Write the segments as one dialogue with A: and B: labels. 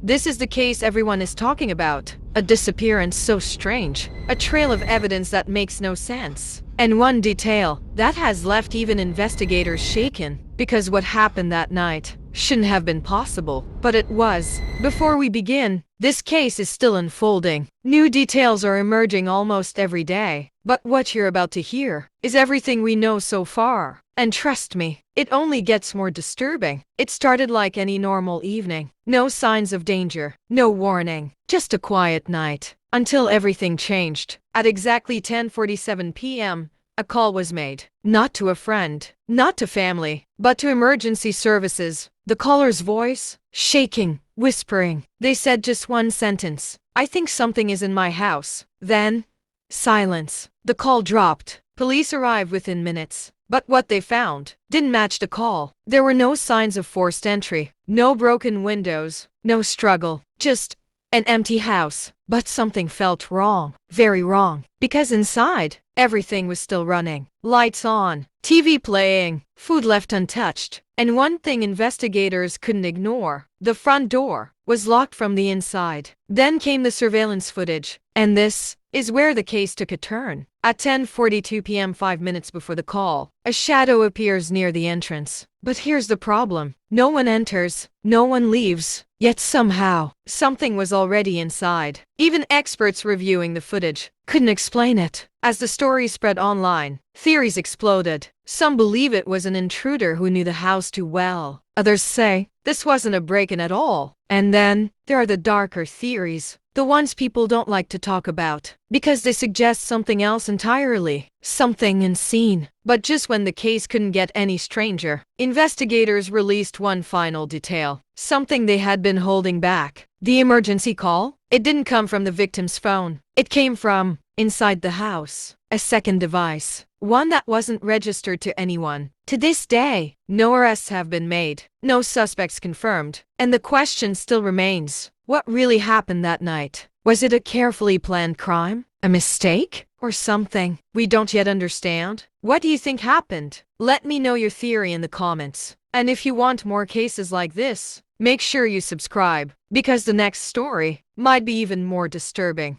A: This is the case everyone is talking about. A disappearance so strange. A trail of evidence that makes no sense. And one detail that has left even investigators shaken. Because what happened that night shouldn't have been possible, but it was. Before we begin, this case is still unfolding. New details are emerging almost every day. But what you're about to hear is everything we know so far. And trust me, it only gets more disturbing. It started like any normal evening. No signs of danger, no warning, just a quiet night. Until everything changed. At exactly 10:47 p.m., a call was made. Not to a friend, not to family, but to emergency services. The caller's voice, shaking, whispering. They said just one sentence. "I think something is in my house." Then, silence. The call dropped. Police arrived within minutes. But what they found didn't match the call. There were no signs of forced entry, no broken windows, no struggle, just an empty house. But something felt wrong, very wrong, because inside, everything was still running. Lights on, TV playing, food left untouched. And one thing investigators couldn't ignore, the front door was locked from the inside. Then came the surveillance footage, and this is where the case took a turn. At 10:42 p.m., 5 minutes before the call, a shadow appears near the entrance. But here's the problem. No one enters, no one leaves. Yet somehow, something was already inside. Even experts reviewing the footage couldn't explain it. As the story spread online, theories exploded. Some believe it was an intruder who knew the house too well. Others say this wasn't a break-in at all. And then, there are the darker theories. The ones people don't like to talk about, because they suggest something else entirely. Something unseen. But just when the case couldn't get any stranger, investigators released one final detail. Something they had been holding back. The emergency call? It didn't come from the victim's phone. It came from inside the house. A second device. One that wasn't registered to anyone. To this day, no arrests have been made. No suspects confirmed. And the question still remains. What really happened that night? Was it a carefully planned crime? A mistake? Or something we don't yet understand? What do you think happened? Let me know your theory in the comments. And if you want more cases like this, make sure you subscribe, because the next story might be even more disturbing.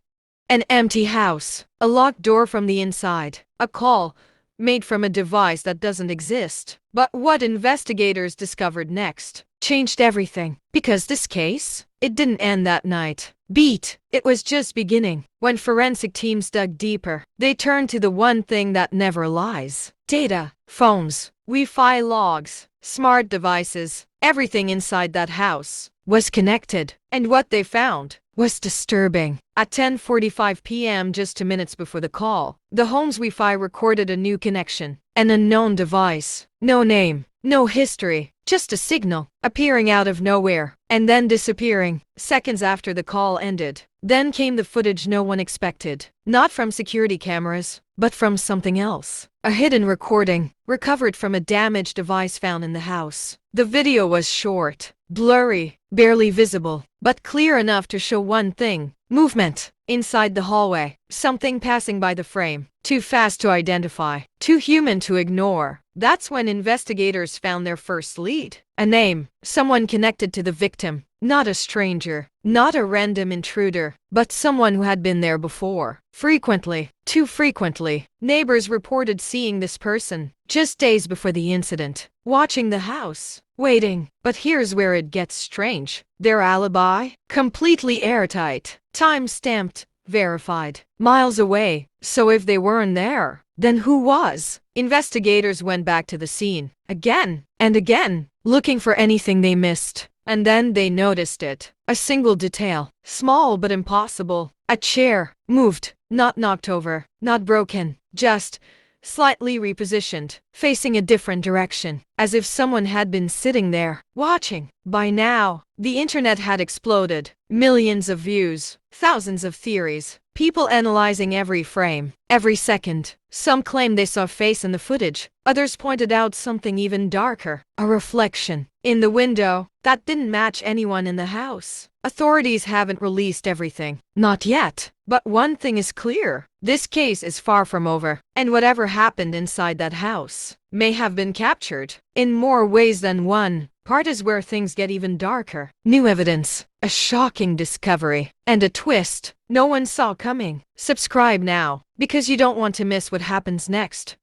A: An empty house, a locked door from the inside, a call made from a device that doesn't exist. But what investigators discovered next changed everything, because this case, it didn't end that night. It was just beginning. When forensic teams dug deeper, they turned to the one thing that never lies. Data, phones, Wi-Fi logs, smart devices, everything inside that house was connected. And what they found was disturbing. At 10:45 p.m., just 2 minutes before the call, the home's Wi-Fi recorded a new connection. An unknown device. No name, no history, just a signal, appearing out of nowhere, and then disappearing. Seconds after the call ended, then came the footage no one expected. Not from security cameras, but from something else. A hidden recording, recovered from a damaged device found in the house. The video was short, blurry, barely visible, but clear enough to show one thing. Movement inside the hallway, something passing by the frame. Too fast to identify, too human to ignore. That's when investigators found their first lead. A name, someone connected to the victim. Not a stranger, not a random intruder, but someone who had been there before. Frequently, too frequently. Neighbors reported seeing this person just days before the incident, watching the house, waiting. But here's where it gets strange. Their alibi? Completely airtight. Time-stamped, verified, miles away. So if they weren't there, then who was? Investigators went back to the scene, again and again, looking for anything they missed. And then they noticed it. A single detail, small but impossible. A chair, moved, not knocked over, not broken, just slightly repositioned, facing a different direction, as if someone had been sitting there, watching. By now, the internet had exploded. Millions of views, thousands of theories, people analyzing every frame, every second. Some claimed they saw a face in the footage. Others pointed out something even darker, a reflection in the window that didn't match anyone in the house. Authorities haven't released everything. Not yet. But one thing is clear. This case is far from over. And whatever happened inside that house may have been captured in more ways than one. part is where things get even darker. New evidence, a shocking discovery, and a twist no one saw coming. Subscribe now, because you don't want to miss what happens next.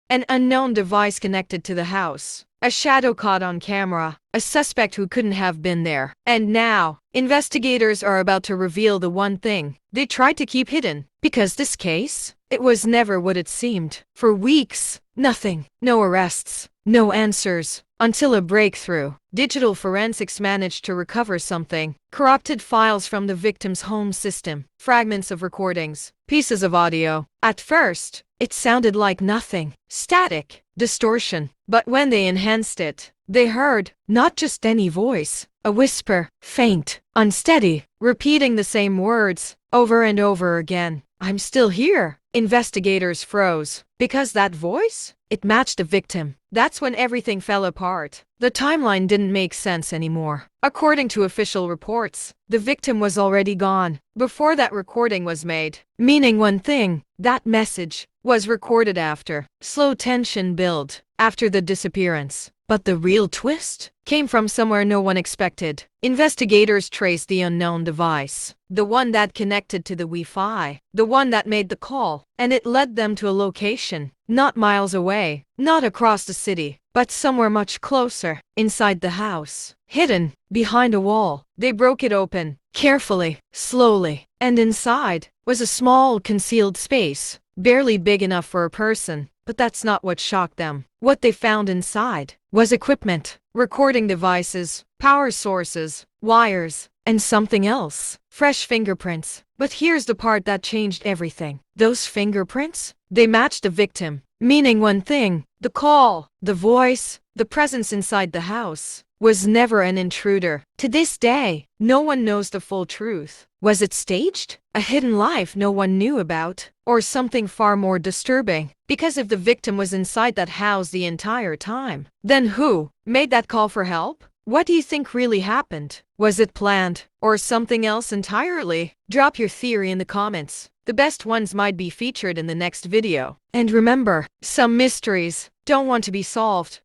A: An unknown device connected to the house. A shadow caught on camera. A suspect who couldn't have been there. And now, investigators are about to reveal the one thing they tried to keep hidden. Because this case, it was never what it seemed. For weeks, nothing. No arrests. No answers. Until a breakthrough. Digital forensics managed to recover something. Corrupted files from the victim's home system. Fragments of recordings. Pieces of audio. At first, it sounded like nothing. Static. Distortion. But when they enhanced it, they heard not just any voice. A whisper. Faint. Unsteady. Repeating the same words over and over again. I'm still here. Investigators froze. Because that voice? It matched the victim. That's when everything fell apart. The timeline didn't make sense anymore. According to official reports, the victim was already gone before that recording was made. Meaning one thing, that message was recorded after. Slow tension built after the disappearance. But the real twist came from somewhere no one expected. Investigators traced the unknown device, the one that connected to the Wi-Fi, the one that made the call, and it led them to a location, not miles away, not across the city, but somewhere much closer, inside the house, hidden behind a wall. They broke it open, carefully, slowly, and inside was a small, concealed space, barely big enough for a person. But that's not what shocked them. What they found inside was equipment, recording devices, power sources, wires, and something else. Fresh fingerprints. But here's the part that changed everything. Those fingerprints? They matched the victim. Meaning one thing, the call, the voice, the presence inside the house was never an intruder. To this day, no one knows the full truth. Was it staged? A hidden life no one knew about? Or something far more disturbing? Because if the victim was inside that house the entire time, then who made that call for help? What do you think really happened? Was it planned? Or something else entirely? Drop your theory in the comments. The best ones might be featured in the next video. And remember, some mysteries don't want to be solved.